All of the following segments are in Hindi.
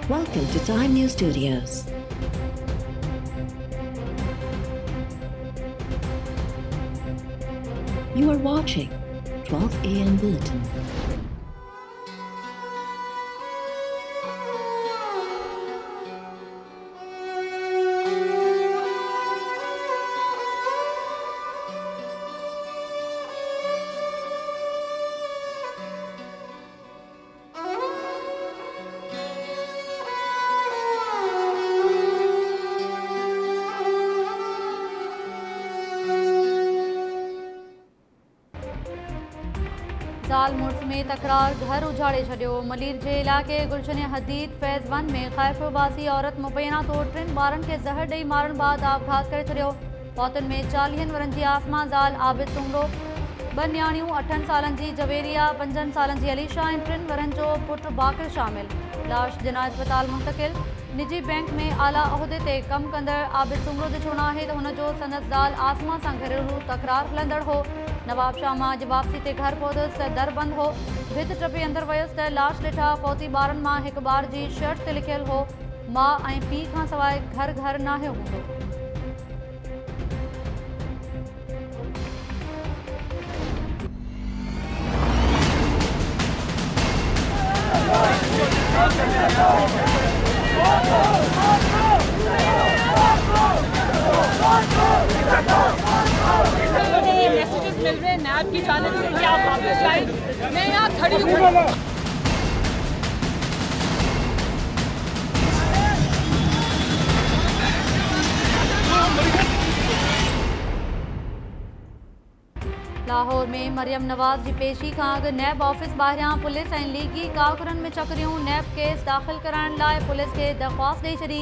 Welcome to Time News Studios. You are watching 12 a.m. Bulletin. ज़ाल मुड़्स में तकरार, घर उजाड़े छॾियो। मलीर जे इलाइक़े गुलशन हदीद फ़ैज़ 1 में ख़ैरपुरवासी औरत मुबैना तौर 3 ॿारनि खे ज़हर ॾेई मारण बाद आपघात करे छॾियो। मौतुनि में 40 वरनि जी आसमा ज़ाल आबिद सुंगड़ो, 2 न्याणियूं 8 सालनि जी जवेरिया, 5 सालनि जी अलीशा ऐं 3 वरनि जो पुटु बाक़िर शामिल। लाश जना अस्पताल मुंतकिल। निजी बैंक में आला उहिदे ते कमु कंदड़ आबिद सुंगड़ो जो चवणु आहे त हुनजो संदसि ज़ाल आसमा सां घरेलू तकरार हलंदड़ हो। नवाब शाह मां अॼु वापसी ते घर पहुतुसि त दर बंदि हो। भित टपी अंदरि वियुसि त लाश ॾिठा। फौती ॿारनि मां हिकु ॿार जी शर्ट ते लिखियलु हो, माउ ऐं पीउ खां सवाइ घर नाहे हूंदो। मैसेजेस मिल रहे हैं नैब की जानिब से कि आप वापस जाएं। मैं यहाँ खड़ी हूँ। लाहौर में मरियम नवाज़ की पेशी खां अॻु नैब ऑफिस ॿाहिरियां पुलिस ऐं लीगी कारकुननि में चकरियूं। नैब केस दाख़िल कराइण लाइ पुलिस खे दरख़्वास्त ॾेई छॾी।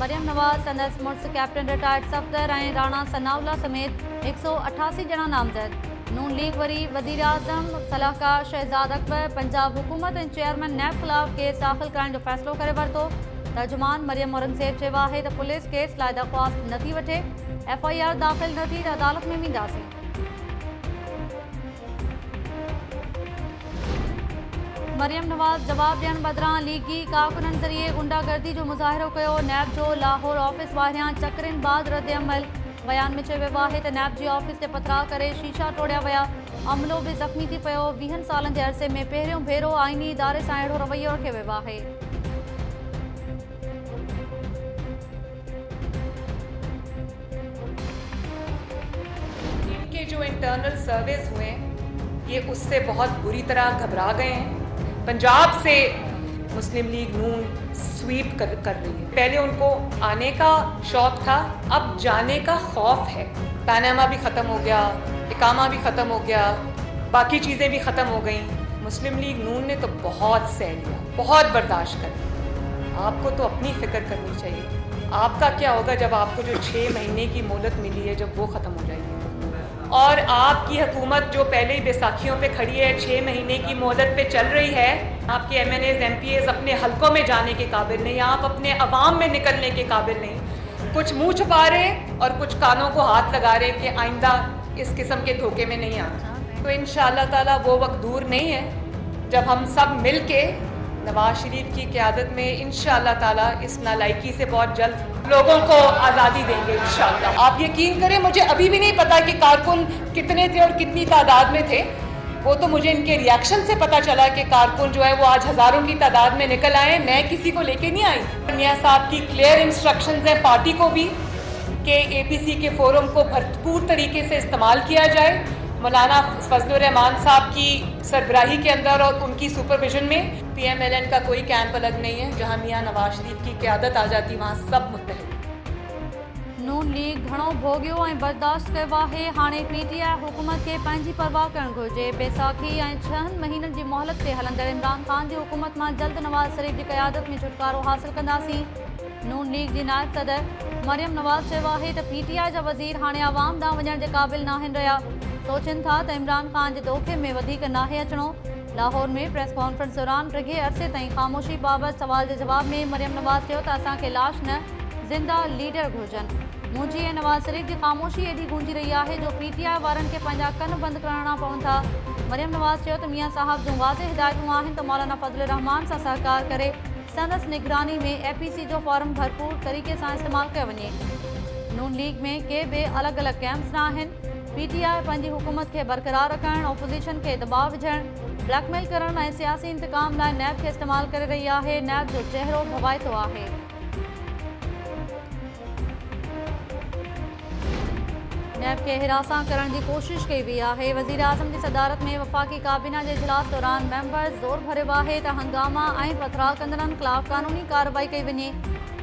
मरियम नवाज़, संदसि मुड़ुसु कैप्टन रिटायर्ड सफ़दर ऐं राणा सनाउल्ला समेत 188 ॼणा नामज़द। नून लीग वरी वज़ीर आज़म सलाहकार शहज़ाद अकबर, पंजाब हुकूमत ऐं चेयरमैन नैब ख़िलाफ़ केस दाख़िल करण जो फ़ैसिलो करे वरितो। तर्जुमान मरियम औरंगज़ेब चयो आहे त पुलिस केस लाइ दरख़्वास्त नथी वठे। FIR दाख़िल न थी त अदालत में वेंदासीं। मरियम नवाज़ जवाब ॾियण बदिरां लीगी कारकुननि ज़रिए गुंडागर्दी जो मुज़ाहिरो कयो। नैब जो लाहौर ऑफिस ॿाहिरियां चकरनि बाद रद्द अमल। बयान में चयो वियो आहे त नैब जी ऑफिस ते पथराव करे शीशा तोड़िया विया। अमलो बि ज़ख़्मी थी पियो। 20 सालनि जे अरसे में पहिरियों भेरो आइनी इदारे सां अहिड़ो रवैयो रखियो वियो आहे। इनके जो इंटरनल सर्वेस हुए ये उससे बहुत बुरी तरह घबरा गए हैं। पंजाब से मुस्लिम लीग नून स्वीप कर रही है। पहले उनको आने का शौक था, अब जाने का खौफ है। पैनामा भी ख़त्म हो गया, इकामा भी ख़त्म हो गया, बाकी चीज़ें भी ख़त्म हो गई। मुस्लिम लीग नून ने तो बहुत सह लिया, बहुत बर्दाश्त कर लिया। आपको तो अपनी फ़िक्र करनी चाहिए। आपका क्या होगा जब आपको जो 6 महीने की मोहलत मिली है जब वो ख़त्म हो जाएगी। और आपकी हुकूमत जो पहले ही बैसाखियों पे खड़ी है, 6 महीने की मोहलत पे चल रही है। आपके MNAs MPAs अपने हलकों में जाने के काबिल नहीं, आप अपने अवाम में निकलने के काबिल नहीं। कुछ मुंह छुपा रहे और कुछ कानों को हाथ लगा रहे कि आइंदा इस किस्म के धोखे में नहीं आना। तो इंशाअल्लाह ताला वो वक्त दूर नहीं है जब हम सब मिल के नवाज शरीफ की क़यादत में इंशाअल्लाह ताला इस नालायकी से बहुत जल्द लोगों को आज़ादी देंगे इंशाअल्लाह। आप यकीन करें, मुझे अभी भी नहीं पता कि कारकुन कितने थे और कितनी तादाद में थे। वो तो मुझे इनके रिएक्शन से पता चला कि कारकुन जो है वो आज हज़ारों की तादाद में निकल आए। मैं किसी को लेके नहीं आई। मियां साहब की क्लियर इंस्ट्रक्शंस हैं पार्टी को भी कि APC के फोरम को भरपूर तरीके से इस्तेमाल किया जाए। मौलाना फजलुर रहमान साहब की सरबराही के अंदर और उनकी सुपरविजन में PMLN का कोई कैंप अलग नहीं है। जहां मियां नवाज शरीफ की क़यादत आ जाती वहाँ सब मुत्तहिद। नून लीग घणो भोगियो ऐं बर्दाश्त कयो आहे। हाणे PTI हुकूमत खे पंहिंजी परवाह करणु घुरिजे। बैसाखी ऐं 6 महीननि जी मोहलत ते हलंदड़ इमरान ख़ान जी हुकूमत मां जल्द नवाज़ शरीफ जी क़यादत में छुटकारो हासिल कंदासीं। नून लीग जी नायब सदर मरियम नवाज़ चयो आहे त PTI जा वज़ीर हाणे आवाम ॾांहुं वञण जे क़ाबिल नाहिनि रहिया। सोचनि था त इमरान ख़ान जे दोखे में वधीक नाहे अचिणो। लाहौर में प्रेस कॉन्फ्रेंस दौरान डिघे अरसे ताईं ख़ामोशी बाबति सवाल जे जवाब में मरियम नवाज़ चयो त असांखे लाश न ज़िंदा लीडर घुरिजनि। मुंहिंजी ऐं नवाज़ शरीफ जी ख़ामोशी एॾी गूंजी रही आहे जो PTI वारनि खे पंहिंजा कन बंदि करणा पवनि था। मरियम नवाज़ चयो त मियां साहब जूं वाज़े हिदायतूं आहिनि त मौलाना फज़लुर रहमान सां सहकार करे संदसि निगरानी में APC जो फॉर्म भरपूर तरीक़े सां इस्तेमालु कयो वञे। नून लीग में के बि अलॻि अलॻि कैंप्स न आहिनि। PTI पंहिंजी हुकूमत खे बरक़रार रखणु, ऑपोज़िशन खे दबाव विझणु, ब्लैकमेल करणु ऐं सियासी इंतकाम लाइ नैब खे इस्तेमालु करे रही आहे। नैब जो चहिरो भवाइतो आहे। नैब खे हिरासां करण जी कोशिश कई वई आहे। वज़ीर आज़म जी सदारत में वफ़ाक़ी काबीना जे इजलास दौरान मेंबर्स ज़ोर भरियो आहे त हंगामा ऐं पथराव कंदड़नि ख़िलाफ़ कानूनी कार्रवाई कई वञे।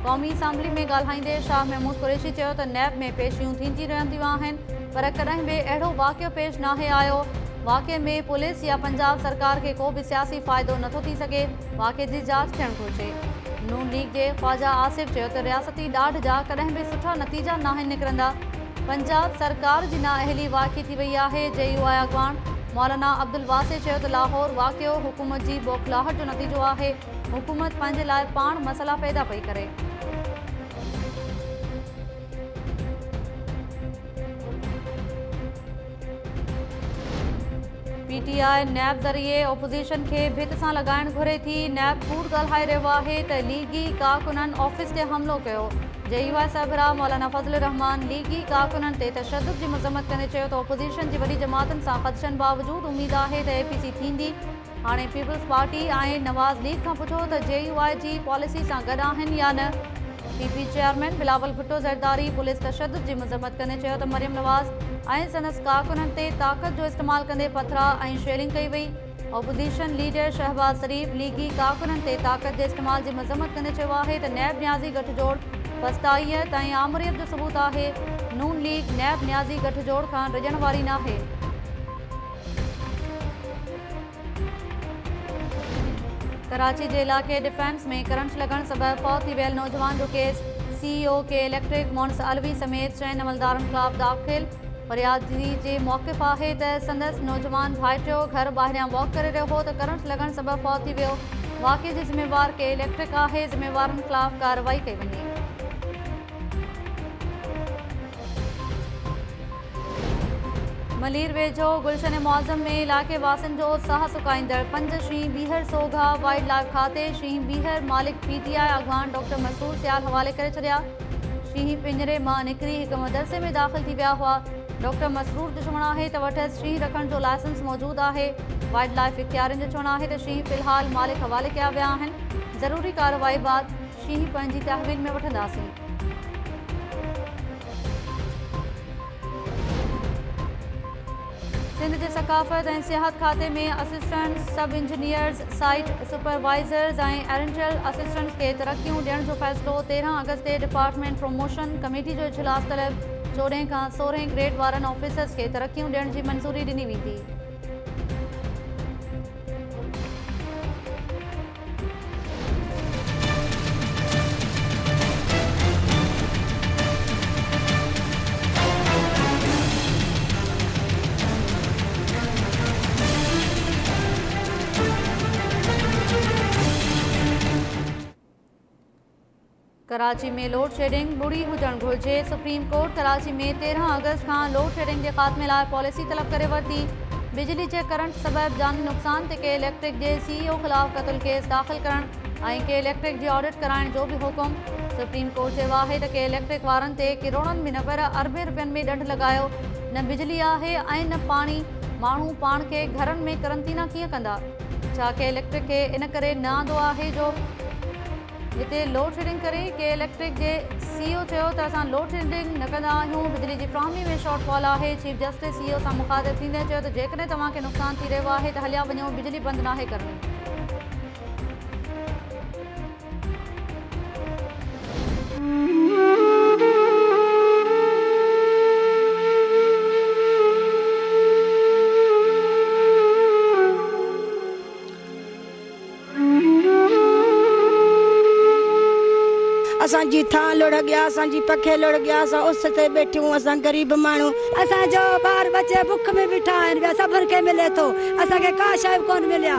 क़ौमी असम्बली में ॻाल्हाईंदे शाह महमूद कुरैशी चयो त नैब में पेशियूं थींदी रहंदियूं आहिनि, पर कॾहिं बि अहिड़ो वाक़ियो पेश नाहे आयो। वाक़े में पुलिस या पंजाब सरकार खे को बि सियासी फ़ाइदो नथो थी सघे। वाक़े जी जांच थियणु घुरिजे। नून लीग जे ख्वाजा आसिफ चयो त रियासती ॾाढ जा कॾहिं बि सुठा नतीजा नाहिनि निकिरंदा। पंजाब सरकार जी नाअहली वाक़ई थी वई आहे। JUI अॻवान मौलाना अब्दुल वासे चयो त लाहौर वाक़ियो हुकूमत जी बौखलाहट जो नतीजो आहे। हुकूमत पंहिंजे लाइ पाण मसइला पैदा पई करे। PTI नैब ज़रिए ऑपोज़िशन खे भित सां लॻाइणु घुरे थी। नैब कूड़ ॻाल्हाए रहियो आहे त लीगी कारकुननि ऑफिस ते हमलो कयो। JUI सरबराह मौलाना फज़ल रहमान लीगी कारकुननि ते तशद्दुद जी मज़म्मत कंदे चयो त ऑपोज़िशन जी वॾी जमातुनि सां ख़दशनि बावजूदि उमेद आहे त APC थींदी। हाणे पीपल्स पार्टी ऐं नवाज़ लीग खां पुछो त JUI जी पॉलिसी सां गॾु आहिनि या न। PP chairman Bilawal Bhutto Zardari police तशद्दुद जी मज़म्मत कंदे चयो त मरियम नवाज़ ऐं संदसि कारकुननि ते ताक़त जो इस्तेमालु कंदे पथराव ऐं शेलिंग कई वई। ऑपोज़िशन लीडर शहबाज शरीफ़ लीगी कारकुननि ते ताक़त जे इस्तेमाल जी मज़म्मत कंदे चयो आहे त नैब न्याज़ी गठजोड़ फस्ताइयत ऐं आमरियत जो सबूत आहे। नून लीग नैब न्याज़ी गठजोड़ खां रिॼण वारी नाहे। कराची जे इलाइक़े डिफेंस में करंट लॻण सबबि फौत थी वियल नौजवान जो केस CEO के इलेक्ट्रिक मोहनस अलवी समेत 6 अमलदारनि ख़िलाफ़ दाख़िल। फरियादी जे मौक़िफ़ आहे त संदसि नौजवान भाइटियो घर ॿाहिरियां वॉक करे रहियो हो त करंट लॻण सबबि फौत थी वियो। वाक़े जी ज़िम्मेवार के इलेक्ट्रिक आहे। ज़िम्मेवारनि ख़िलाफ़ कार्रवाई कई वञे। मलीर वेझो गुलशन मुआज़म में इलाइक़े वासियुनि जो साह सुकाईंदड़ 5 शींहं ॿीहर सोघा वाइल्ड लाइफ खाते शींहं ॿीहर मालिक PTI अॻवान डॉक्टर मसरूर सियाल हवाले करे छॾिया। शींहं पिंजरे मां निकिरी हिकु मदरसे में दाख़िल थी विया हुआ। डॉक्टर मसरूर जो चवणु आहे त वटि शींहं रखण जो लाइसेंस मौजूदु आहे। वाइल्ड लाइफ इख़्तियारियुनि जो चवणु आहे त शींहं फ़िलहाल मालिक हवाले कया विया आहिनि। ज़रूरी कार्रवाई बाद शींहं पंहिंजी तहवील में वठंदासीं। सिंध जे सकाफ़त ऐं सियाहत खाते में assistant sub engineers, site supervisors ऐं एरेंशियल असिस्टेंट्स खे तरक़ियूं ॾियण जो फ़ैसिलो 13 अगस्त ते डिपार्टमेंट प्रमोशन कमेटी जो इजलास तलब। 14 खां 16 ग्रेड वारनि ऑफिसर्स खे तरक़ियूं ॾियण जी मंज़ूरी ॾिनी वेंदी। कराची में लोड शेडिंग बुरी हुजणु घुरिजे। सुप्रीम कोर्ट कराची में 13 अगस्त खां लोड शेडिंग जे ख़ात्मे लाइ पॉलिसी तलब करे वरिती। बिजली जे करंट सबबि जानी नुक़सान ते के इलेक्ट्रिक जे CEO ख़िलाफ़ क़तल केस दाख़िल करणु ऐं के इलेक्ट्रिक जी ऑडिट कराइण जो बि हुकुम। सुप्रीम कोर्ट चयो आहे त के इलेक्ट्रिक वारनि ते किरोड़नि में न पर अरबे रुपयनि में ॾंढ लॻायो। न बिजली आहे ऐं न पाणी। माण्हू पाण खे घरनि में करंतीना कीअं कंदा? छा के इलेक्ट्रिक खे इन करे न आंदो आहे जो हिते लोड शेडिंग करे? के इलेक्ट्रिक जे CEO चयो त असां लोड शेडिंग न कंदा आहियूं। बिजली जी फ्राहमी में शॉर्टफॉल आहे। चीफ जस्टिस CEO सां मुखातिब थींदे चयो त जेकॾहिं तव्हांखे नुक़सान थी रहियो आहे त हलिया वञो, बिजली बंदि नाहे करणी। असांजी थां लुढ़ गया, असांजी पखे लुढ़ गया, असां उस ते बैठियूं, असां गरीब माण्हू। असांजो ॿार बचे बुख में बीठा आहिनि, ॿिया सभिनि खे मिले थो, असांखे का शइ कोन मिलिया।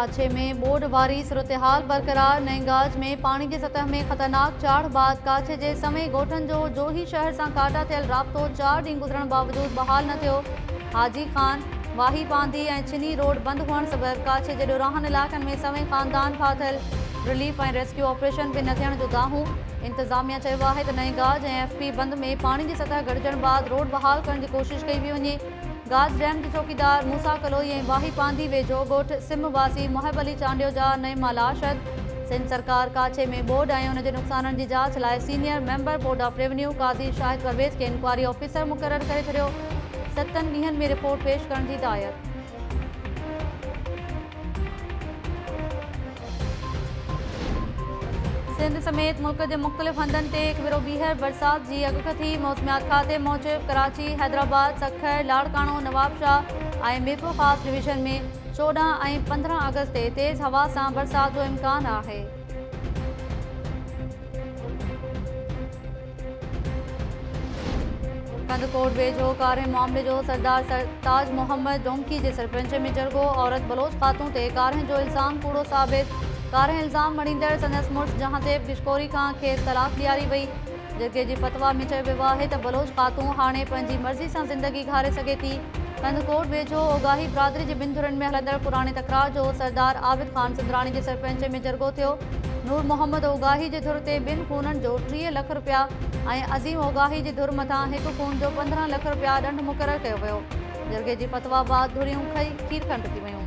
काछे में बोड वारी सूरत हाल बरकरार। नईगाज में पानी की सतह में खतरनाक चाढ़ बाद काछे जे समय गोठन जो जोही शहर से काटा थियल राब्तो 4 ॾींहं गुजरण बावजूद बहाल न थियो। हाजी खान वाही पांदी ऐं छिनी रोड बंद हुअण सबब काछे जे ॾोराहनि इलाक़नि में समय खानदान फाथल रिलीफ ऐं रेस्क्यू ऑपरेशन भी न थियण जो दाहूं। इंतजामिया चयो आहे त नईगाज ऐं FP बंद में पानी की सतह घटिजण बाद रोड बहाल करण की कोशिश कई पई वञे। गाज डैम के चौकीदार मूसा कलोई ऐं वाही पांदी वेझो ॻोठ सिम वासी मोहब अली चांडियो जा नईमा लाशद। सिंध सरकार काछे में बोर्ड ऐं उन जे नुक़साननि जी जांच लाइ senior member board of revenue Qazi Shahid Parvez खे इंक्वायरी ऑफिसर मुक़ररु करे छॾियो। 7 ॾींहनि में रिपोर्ट पेश करण जी हिदायत। सिंध समेत मुल्क के मुख़्तलिफ़ हंधनि ते हिकु भेरो ॿीहर बरसात जी अॻकथी। मौसमियात खाते मूजिब कराची, हैदराबाद, सखर, लाड़कानो, नवाबशाह ऐं मीरपुर ख़ास डिवीज़न में 14 ऐं 15 अगस्त ते तेज़ हवा सां बरसात जो इम्कान आहे। कंदकोट वेझो कारे मामले जो सरदार सरताज मोहम्मद डोंकी जे सरपंच में जरगो। औरत बलोच ख़ातून ते कारहं जो इल्ज़ाम कूड़ो साबित। कारहं इल्ज़ाम मणींदड़ संदसि मुड़ुस जहांजेब डिशकोरी खां खेसि तलाक ॾियारी वई। जरगे जी फतवा में चयो वियो आहे त बलोच ख़ातून हाणे पंहिंजी मर्ज़ी सां ज़िंदगी घारे सघे थी। कंदकोट वेझो ओगाही बिरादरी जे ॿिनि धुरनि में हलंदड़ पुराणे तकरार जो सरदार आबिद खान सिंधराणी जे सरपंच में जरगो थियो। नूर मोहम्मद ओगाही जे धुर ते 2 खूननि जो 30 लख रुपया ऐं अज़ीम ओगाही जी धुर मथां 1 खून जो 15 लख रुपया ॾंड मुक़ररु कयो वियो। जरगे जी फतवा बाद धुरियूं खीरखंड थी वयूं।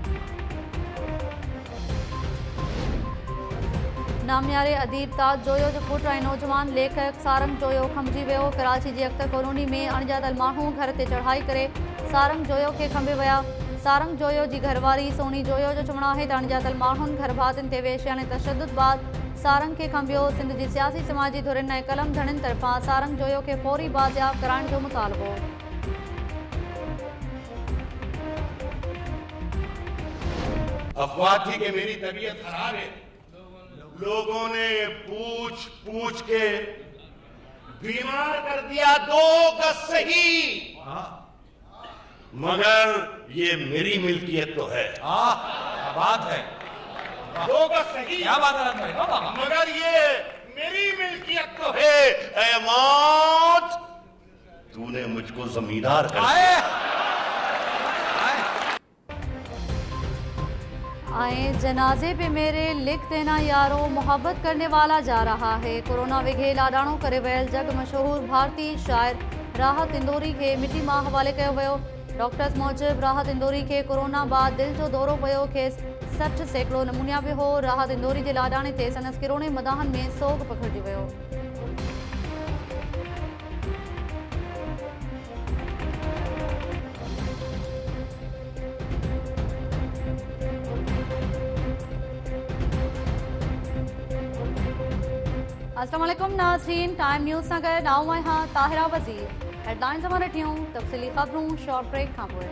नामियारे अदीब ताज जोयो जो पुट ऐं नौजवान लेखक सारंग जोयो खमिजी वियो। कराची जी अख्तर कॉलोनी में अणॼातल माण्हू घर ते चढ़ाई करे सारंग जोयो खे खंबे विया। सारंग जोयो जी घरवारी सोनी जोयो जो चवणु आहे त अणॼातल माण्हुनि घर भातियुनि ते वेश्याने तशद्दुद बाद सारंग खे खंबियो। सिंध जी सियासी समाजी धुरिन ऐं कलम धणिन तरफ़ां सारंग जोयो खे फौरी बाज़ियाब कराइण जो मुतालबो। अफवाह थी कि मेरी तबीयत खराब है। लोगों ने पूछ पूछ के बीमार कर दिया 2 गज सही। मगर ये मेरी मिल्कियत तो है। क्या बात है। 2 गज सही, क्या बात है। मगर ये मेरी मिल्कियत तो है। ऐ मौत, तूने मुझको जमींदार कर दिया। आए जनाजे पे मेरे लिख देना यारो मोहब्बत करने वाला जा रहा है। कोरोना विघे लाडाणो करे वियल जग मशहूर भारतीय शायर राहत इंदौरी के मिटी मां हवाले कयो वियो। डॉक्टर्स मूजिब राहत इंदौरी के कोरोना बाद दिल जो दौरो पियो। खेसि 60 सैकड़ो नमूनिया पियो हो। राहत इंदौरी जे लाडाणे ते संदसि किरोड़े मदाहनि में सोग पखिड़िजी वियो। अस्सलाम वालेकुम नाज़रीन, टाइम न्यूज़ सां गॾु आऊं आहियां ताहिरा वज़ीर। हेडलाइन्स सां ॾिठियूं तफ़सीली ख़बरूं शॉर्ट ब्रेक खां पोइ।